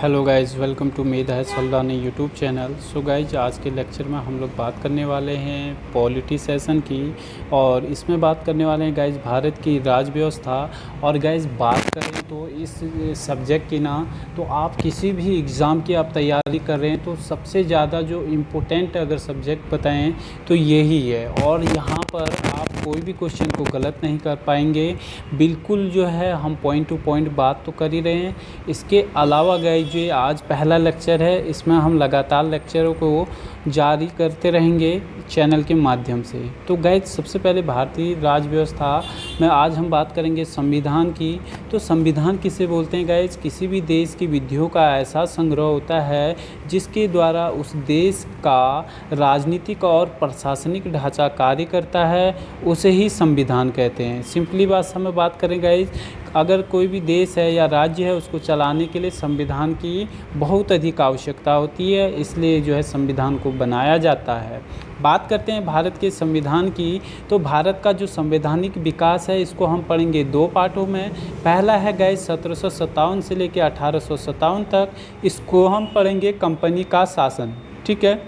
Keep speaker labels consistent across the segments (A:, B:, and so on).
A: Hello guys, welcome to मेधा है सल्लानी YouTube channel. So guys, आज के लेक्चर में हम लोग बात करने वाले हैं पॉलिटी सेशन की। और इसमें बात करने वाले हैं गाइज भारत की राज व्यवस्था। और गाइज बात करें तो इस सब्जेक्ट की ना, तो आप किसी भी एग्ज़ाम की आप तैयारी कर रहे हैं तो सबसे ज़्यादा जो इम्पोर्टेंट अगर सब्जेक्ट बताएं तो यही है। और यहाँ पर आप कोई भी क्वेश्चन को गलत नहीं कर पाएंगे। बिल्कुल जो है हम पॉइंट टू पॉइंट बात तो कर ही रहे हैं। इसके अलावा गाइज जो आज पहला लेक्चर है, इसमें हम लगातार लेक्चरों को जारी करते रहेंगे चैनल के माध्यम से। तो गाइज सबसे पहले भारतीय राज व्यवस्था में आज हम बात करेंगे संविधान की। तो संविधान किसे बोलते हैं गाइज? किसी भी देश की विधियों का ऐसा संग्रह होता है जिसके द्वारा उस देश का राजनीतिक और प्रशासनिक ढांचा कार्य करता है, उसे ही संविधान कहते हैं। सिंपली भाषा में बात करें गाइज, अगर कोई भी देश है या राज्य है, उसको चलाने के लिए संविधान की बहुत अधिक आवश्यकता होती है, इसलिए जो है संविधान को बनाया जाता है। बात करते हैं भारत के संविधान की। तो भारत का जो संवैधानिक विकास है, इसको हम पढ़ेंगे दो पार्टों में। पहला है गाइज 1757 से लेकर 1857 तक, इसको हम पढ़ेंगे कंपनी का शासन, ठीक है।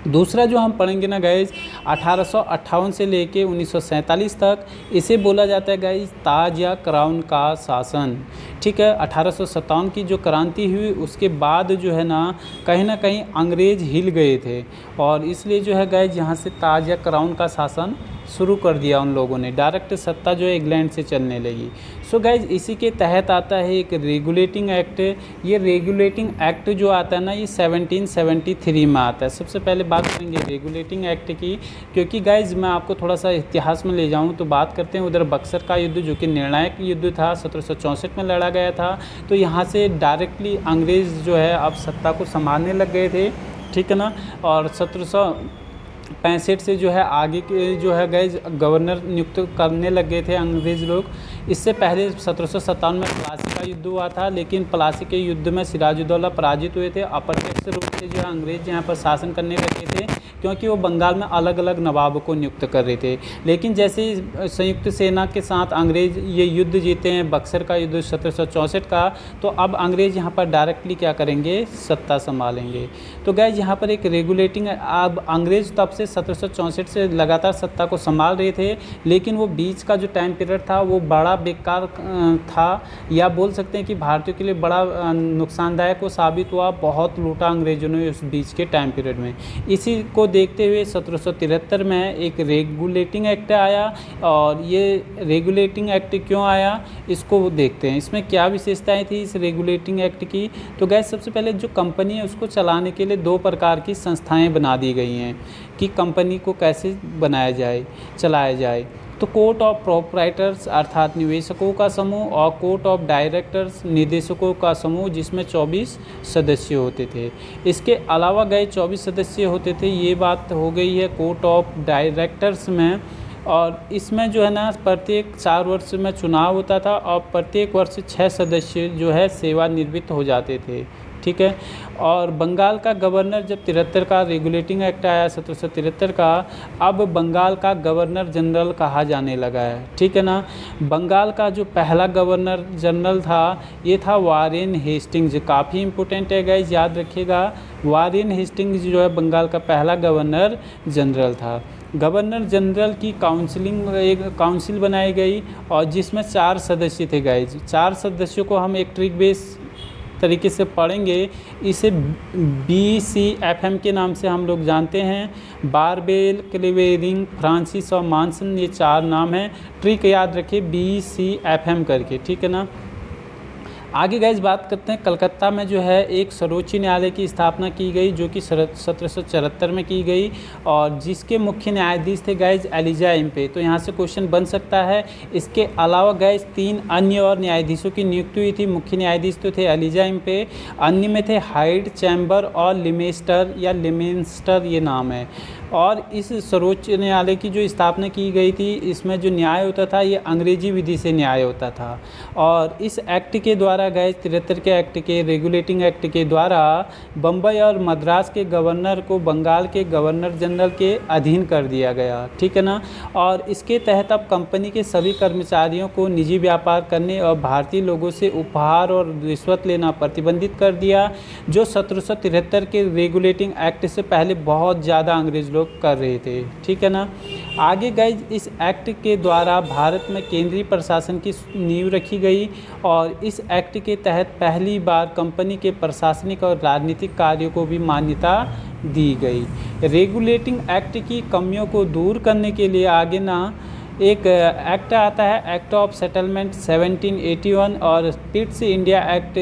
A: दूसरा जो हम पढ़ेंगे ना गाइज 1858 से लेके 1947 तक, इसे बोला जाता है गाइज ताज या क्राउन का शासन, ठीक है। 1857 की जो क्रांति हुई उसके बाद जो है ना कहीं अंग्रेज हिल गए थे, और इसलिए जो है गाइज यहाँ से ताज या क्राउन का शासन शुरू कर दिया उन लोगों ने। डायरेक्ट सत्ता जो है इंग्लैंड से चलने लगी। सो गाइज इसी के तहत आता है एक रेगुलेटिंग एक्ट। ये रेगुलेटिंग एक्ट जो आता है ना, ये 1773 में आता है। सबसे पहले बात करेंगे रेगुलेटिंग एक्ट की, क्योंकि गाइज मैं आपको थोड़ा सा इतिहास में ले जाऊँ तो बात करते हैं उधर बक्सर का युद्ध, जो कि निर्णायक युद्ध था, 1764 में लड़ा गया था। तो यहाँ से डायरेक्टली अंग्रेज़ जो है अब सत्ता को संभालने लग गए थे, ठीक है ना। और 1765 से जो है आगे के जो है गाइज गवर्नर नियुक्त करने लग गए थे अंग्रेज़ लोग। इससे पहले 1757 में प्लासी का युद्ध हुआ था, लेकिन प्लासी के युद्ध में सिराजुद्दौला पराजित हुए थे। अप्रत्यक्ष रूप से जो है अंग्रेज यहाँ पर शासन करने लगे थे, क्योंकि वो बंगाल में अलग अलग नवाबों को नियुक्त कर रहे थे। लेकिन जैसे ही संयुक्त सेना के साथ अंग्रेज ये युद्ध जीते हैं, बक्सर का युद्ध 1764 का, तो अब अंग्रेज यहाँ पर डायरेक्टली क्या करेंगे, सत्ता संभालेंगे। तो गाइज यहाँ पर एक रेगुलेटिंग, अब अंग्रेज तब से 1764 से लगातार सत्ता को संभाल रहे थे, लेकिन वो बीच का जो टाइम पीरियड था वो बड़ा बेकार था, या बोल सकते हैं कि भारतीयों के लिए बड़ा नुकसानदायक वो साबित हुआ। बहुत लूटा अंग्रेजों ने उस बीच के टाइम पीरियड में। इसी को देखते हुए 1773 में एक रेगुलेटिंग एक्ट आया। और ये रेगुलेटिंग एक्ट क्यों आया, इसको देखते हैं। इसमें क्या विशेषताएं थी इस रेगुलेटिंग एक्ट की। तो गैस सबसे पहले जो कंपनी है उसको चलाने के लिए दो प्रकार की संस्थाएं बना दी गई हैं कि कंपनी को कैसे बनाया जाए, चलाया जाए। तो कोर्ट ऑफ प्रोप्राइटर्स अर्थात निवेशकों का समूह, और कोर्ट ऑफ डायरेक्टर्स निदेशकों का समूह, जिसमें 24 सदस्य होते थे। इसके अलावा गए 24 सदस्य होते थे, ये बात हो गई है कोर्ट ऑफ डायरेक्टर्स में। और इसमें जो है ना प्रत्येक 4 वर्ष में चुनाव होता था, और प्रत्येक वर्ष 6 सदस्य जो है सेवानिवृत्त हो जाते थे, ठीक है। और बंगाल का गवर्नर जब 73 का रेगुलेटिंग एक्ट आया 1773 का, अब बंगाल का गवर्नर जनरल कहा जाने लगा है, ठीक है ना। बंगाल का जो पहला गवर्नर जनरल था ये था वारेन हेस्टिंग्स। काफ़ी इंपॉर्टेंट है गाइज, याद रखिएगा। वारेन हेस्टिंग्स जो है बंगाल का पहला गवर्नर जनरल था। गवर्नर जनरल की एक काउंसिल बनाई गई, और जिसमें 4 सदस्य थे गाइज। 4 सदस्यों को हम एक ट्रिक बेस तरीके से पढ़ेंगे। इसे BCFM के नाम से हम लोग जानते हैं। बारबेल, क्लेवेरिंग, फ्रांसिस और मानसन, ये 4 नाम हैं। ट्रिक याद रखिए BCFM करके, ठीक है ना। आगे गाइज बात करते हैं, कलकत्ता में जो है एक सर्वोच्च न्यायालय की स्थापना की गई, जो कि 1774 में की गई, और जिसके मुख्य न्यायाधीश थे गाइज एलिजा इम्पे। तो यहाँ से क्वेश्चन बन सकता है। इसके अलावा गाइज 3 अन्य और न्यायाधीशों की नियुक्ति हुई थी। मुख्य न्यायाधीश तो थे एलिजा इम्पे, अन्य में थे हाइड, चैम्बर और लिमेस्टर या लिमेंस्टर, ये नाम है। और इस सर्वोच्च न्यायालय की जो स्थापना की गई थी, इसमें जो न्याय होता था ये अंग्रेजी विधि से न्याय होता था। और इस एक्ट के द्वारा द्वारा गैज 73 के एक्ट के रेगुलेटिंग एक्ट के द्वारा बम्बई और मद्रास के गवर्नर को बंगाल के गवर्नर जनरल के अधीन कर दिया गया, ठीक है ना। और इसके तहत अब कंपनी के सभी कर्मचारियों को निजी व्यापार करने और भारतीय लोगों से उपहार और रिश्वत लेना प्रतिबंधित कर दिया, जो 1773 के रेगुलेटिंग एक्ट से पहले बहुत ज़्यादा अंग्रेज लोग कर रहे थे, ठीक है ना। आगे गाइज इस एक्ट के द्वारा भारत में केंद्रीय प्रशासन की नींव रखी गई और इस एक्ट के तहत पहली बार कंपनी के प्रशासनिक और राजनीतिक कार्यों को भी मान्यता दी गई। रेगुलेटिंग एक्ट की कमियों को दूर करने के लिए आगे ना एक एक्ट आता है, एक्ट ऑफ सेटलमेंट 1781 और पिट्स इंडिया एक्ट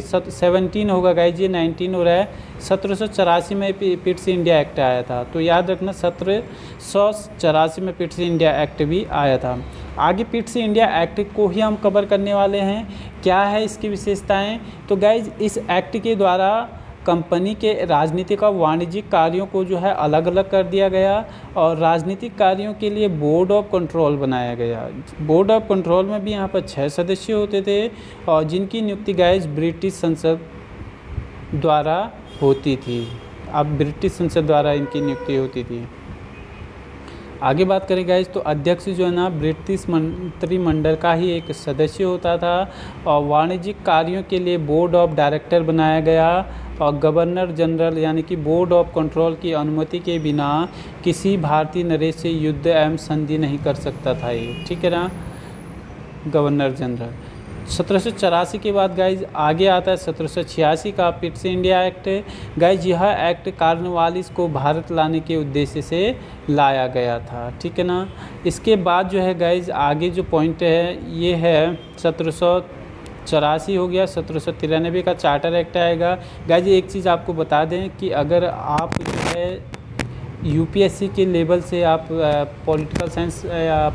A: 17 होगा गाइज, ये 19 हो रहा है। 1784 में पिट्स इंडिया एक्ट आया था, तो याद रखना 1784 में पिट्स इंडिया एक्ट भी आया था। आगे पिट्स इंडिया एक्ट को ही हम कवर करने वाले हैं। क्या है इसकी विशेषताएं? तो गाइज इस एक्ट के द्वारा कंपनी के राजनीतिक और वाणिज्यिक कार्यों को जो है अलग अलग कर दिया गया और राजनीतिक कार्यों के लिए बोर्ड ऑफ कंट्रोल बनाया गया। बोर्ड ऑफ कंट्रोल में भी यहाँ पर 6 सदस्य होते थे और जिनकी नियुक्ति गाइज ब्रिटिश संसद द्वारा होती थी। अब ब्रिटिश संसद द्वारा इनकी नियुक्ति होती थी। आगे बात करें गाइज तो अध्यक्ष जो है ना ब्रिटिश मंत्रिमंडल का ही एक सदस्य होता था और वाणिज्यिक कार्यों के लिए बोर्ड ऑफ डायरेक्टर बनाया गया और गवर्नर जनरल यानी कि बोर्ड ऑफ कंट्रोल की अनुमति के बिना किसी भारतीय नरेश से युद्ध एवं संधि नहीं कर सकता था ये, ठीक है ना, गवर्नर जनरल। 1784 के बाद गाइज आगे आता है 1786 का पिट्स इंडिया एक्ट। गाइज यह एक्ट कार्नवालिस को भारत लाने के उद्देश्य से लाया गया था, ठीक है ना। इसके बाद जो है गाइज आगे जो पॉइंट है ये है 1784 हो गया। 1793 का चार्टर एक्ट आएगा। गाइज एक चीज़ आपको बता दें कि अगर आप जो है यूपीएससी के लेवल से आप पॉलिटिकल साइंस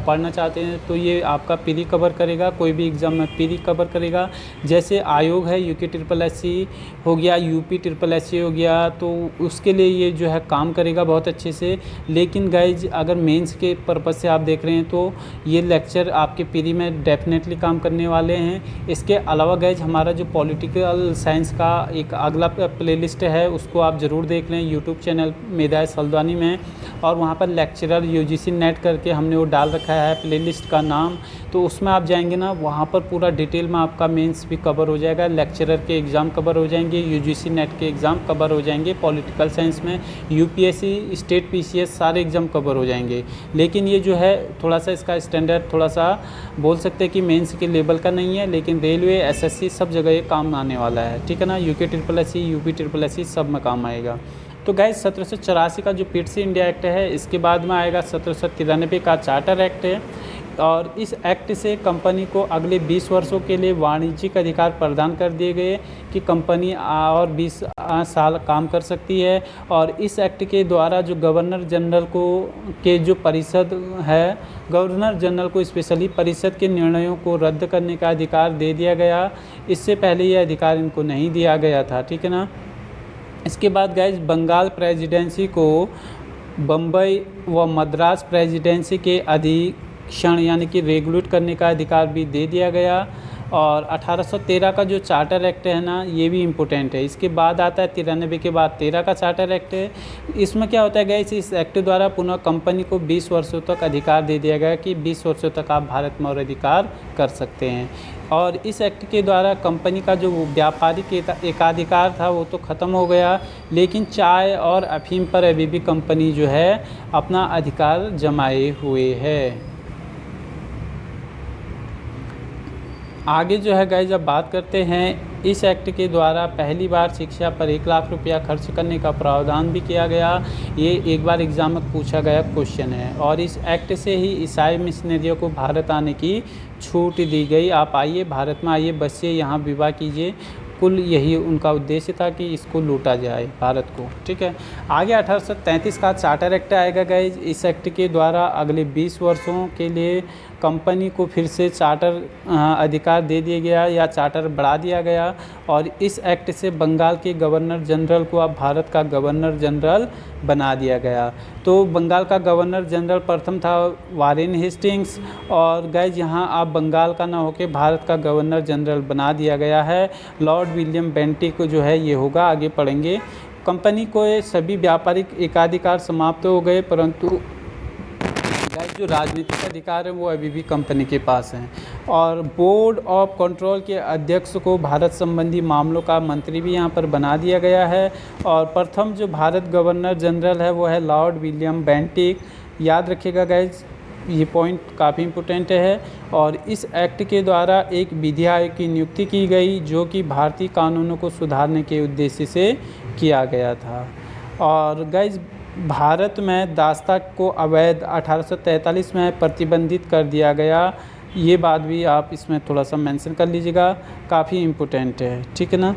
A: पढ़ना चाहते हैं तो ये आपका प्री कवर करेगा, कोई भी एग्ज़ाम में प्री कवर करेगा। जैसे आयोग है यूके ट्रिपल एससी हो गया, यूपी ट्रिपल एससी हो गया, तो उसके लिए ये जो है काम करेगा बहुत अच्छे से। लेकिन गाइज अगर मेंस के पर्पज़ से आप देख रहे हैं तो ये लेक्चर आपके प्री में डेफिनेटली काम करने वाले हैं। इसके अलावा गाइज हमारा जो पॉलिटिकल साइंस का एक अगला प्लेलिस्ट है उसको आप ज़रूर देख लें यूट्यूब चैनल मेधा सल्दानी में, और वहाँ पर लेक्चरर यूजीसी नेट करके हमने वो डाल रखा है प्लेलिस्ट का नाम, तो उसमें आप जाएंगे ना वहाँ पर पूरा डिटेल में आपका मेंस भी कवर हो जाएगा, लेक्चरर के एग्ज़ाम कवर हो जाएंगे, यूजीसी नेट के एग्ज़ाम कवर हो जाएंगे, पॉलिटिकल साइंस में यूपीएससी स्टेट पीसीएस सारे एग्ज़ाम कवर हो जाएंगे। लेकिन ये जो है थोड़ा सा इसका स्टैंडर्ड थोड़ा सा बोल सकते हैं कि मेंस के लेवल का नहीं है, लेकिन रेलवे एसएससी सब जगह ये काम आने वाला है, ठीक है ना। UK triple SC UP triple SC सब में काम आएगा। तो गाइज 1784 का जो पिट्स इंडिया एक्ट है इसके बाद में आएगा 1793 का चार्टर एक्ट है और इस एक्ट से कंपनी को अगले 20 वर्षों के लिए वाणिज्यिक अधिकार प्रदान कर दिए गए कि कंपनी और 20 साल काम कर सकती है। और इस एक्ट के द्वारा जो गवर्नर जनरल को के जो परिषद है, गवर्नर जनरल को स्पेशली परिषद के निर्णयों को रद्द करने का अधिकार दे दिया गया। इससे पहले ये अधिकार इनको नहीं दिया गया था, ठीक है ना। इसके बाद गाइज बंगाल प्रेसिडेंसी को बम्बई व मद्रास प्रेसिडेंसी के अधीक्षण यानी कि रेगुलेट करने का अधिकार भी दे दिया गया। और 1813 का जो चार्टर एक्ट है ना ये भी इम्पोर्टेंट है। इसके बाद आता है 93 के बाद 13 का चार्टर एक्ट है। इसमें क्या होता है गाइस, इस एक्ट द्वारा पुनः कंपनी को 20 वर्षों तक अधिकार दे दिया गया कि 20 वर्षों तक आप भारत में और अधिकार कर सकते हैं। और इस एक्ट के द्वारा कंपनी का जो व्यापारिक एकाधिकार था वो तो ख़त्म हो गया, लेकिन चाय और अफीम पर अभी भी कंपनी जो है अपना अधिकार जमाए हुए है। आगे जो है गाइस जब बात करते हैं, इस एक्ट के द्वारा पहली बार शिक्षा पर 1 लाख रुपया खर्च करने का प्रावधान भी किया गया। ये एक बार एग्ज़ाम में पूछा गया क्वेश्चन है। और इस एक्ट से ही ईसाई मिशनरियों को भारत आने की छूट दी गई। आप आइए, भारत में आइए, बसिए, यहाँ विवाह कीजिए। कुल यही उनका उद्देश्य था कि इसको लूटा जाए भारत को, ठीक है। आगे 1833 का चार्टर एक्ट आएगा गाइज। इस एक्ट के द्वारा अगले 20 वर्षों के लिए कंपनी को फिर से चार्टर अधिकार दे दिया गया या चार्टर बढ़ा दिया गया और इस एक्ट से बंगाल के गवर्नर जनरल को अब भारत का गवर्नर जनरल बना दिया गया। तो बंगाल का गवर्नर जनरल प्रथम था वारेन हेस्टिंग्स और गाइज यहाँ आप बंगाल का ना होकर भारत का गवर्नर जनरल बना दिया गया है। लॉर्ड विलियम बेंटिक को जो है ये होगा, आगे पढ़ेंगे। कंपनी को ये सभी व्यापारिक एकाधिकार समाप्त हो गए, परंतु गाइस जो राजनीतिक अधिकार है वो अभी भी कंपनी के पास हैं। और बोर्ड ऑफ कंट्रोल के अध्यक्ष को भारत संबंधी मामलों का मंत्री भी यहाँ पर बना दिया गया है। और प्रथम जो भारत गवर्नर जनरल है वो है लॉर्ड विलियम बेंटिक। याद रखिएगा गाइस, ये पॉइंट काफ़ी इम्पोर्टेंट है। और इस एक्ट के द्वारा एक विधि आयोग की नियुक्ति की गई जो कि भारतीय कानूनों को सुधारने के उद्देश्य से किया गया था। और गाइस भारत में दास्तां को अवैध 1843 में प्रतिबंधित कर दिया गया। ये बात भी आप इसमें थोड़ा सा मेंशन कर लीजिएगा, काफ़ी इम्पोर्टेंट है, ठीक है ना।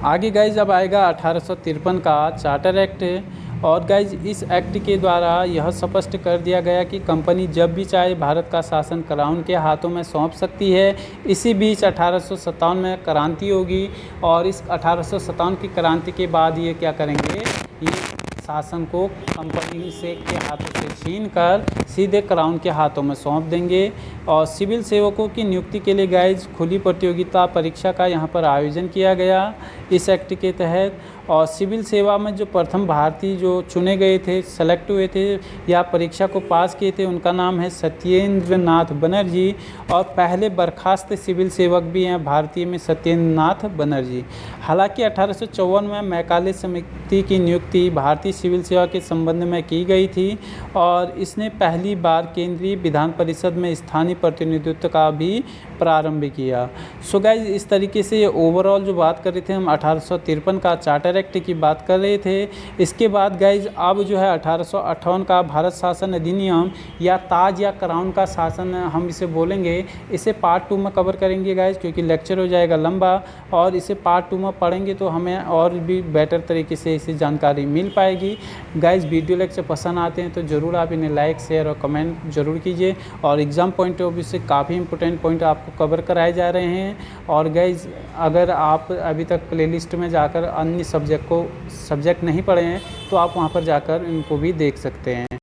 A: आगे गाइज अब आएगा 1853 का चार्टर एक्ट है। और गाइज इस एक्ट के द्वारा यह स्पष्ट कर दिया गया कि कंपनी जब भी चाहे भारत का शासन क्राउन के हाथों में सौंप सकती है। इसी बीच 1857 में क्रांति होगी और इस 1857 की क्रांति के बाद ये क्या करेंगे, ये शासन को कंपनी से के हाथों से छीन कर सीधे क्राउन के हाथों में सौंप देंगे। और सिविल सेवकों की नियुक्ति के लिए गाइज खुली प्रतियोगिता परीक्षा का यहाँ पर आयोजन किया गया इस एक्ट के तहत। और सिविल सेवा में जो प्रथम भारतीय जो चुने गए थे, सेलेक्ट हुए थे या परीक्षा को पास किए थे, उनका नाम है सत्येंद्र नाथ बनर्जी। और पहले बर्खास्त सिविल सेवक भी हैं भारतीय में सत्येंद्र नाथ बनर्जी। हालांकि 1854 में मैकाले समिति की नियुक्ति भारतीय सिविल सेवा के संबंध में की गई थी और इसने पहली बार केंद्रीय विधान परिषद में स्थानीय प्रतिनिधित्व का भी प्रारंभ किया। सो गाइज इस तरीके से ओवरऑल जो बात कर रहे थे हम 1853 का चार्टर एक्ट की बात कर रहे थे। इसके बाद गाइज अब जो है 1858 का भारत शासन अधिनियम या ताज या क्राउन का शासन हम इसे बोलेंगे। इसे पार्ट 2 में कवर करेंगे गाइज, क्योंकि लेक्चर हो जाएगा लंबा और इसे पार्ट 2 में पढ़ेंगे तो हमें और भी बेटर तरीके से इसे जानकारी मिल पाएगी। गाइज वीडियो लेक्चर पसंद आते हैं तो ज़रूर आप इन्हें लाइक शेयर और कमेंट जरूर कीजिए। और एग्ज़ाम पॉइंट ऑफ व्यू से काफ़ी इंपॉर्टेंट पॉइंट आपको कवर कराए जा रहे हैं। और गाइज अगर आप अभी तक प्लेलिस्ट में जाकर अन्य सब्जेक्ट नहीं पढ़े हैं तो आप वहां पर जाकर इनको भी देख सकते हैं।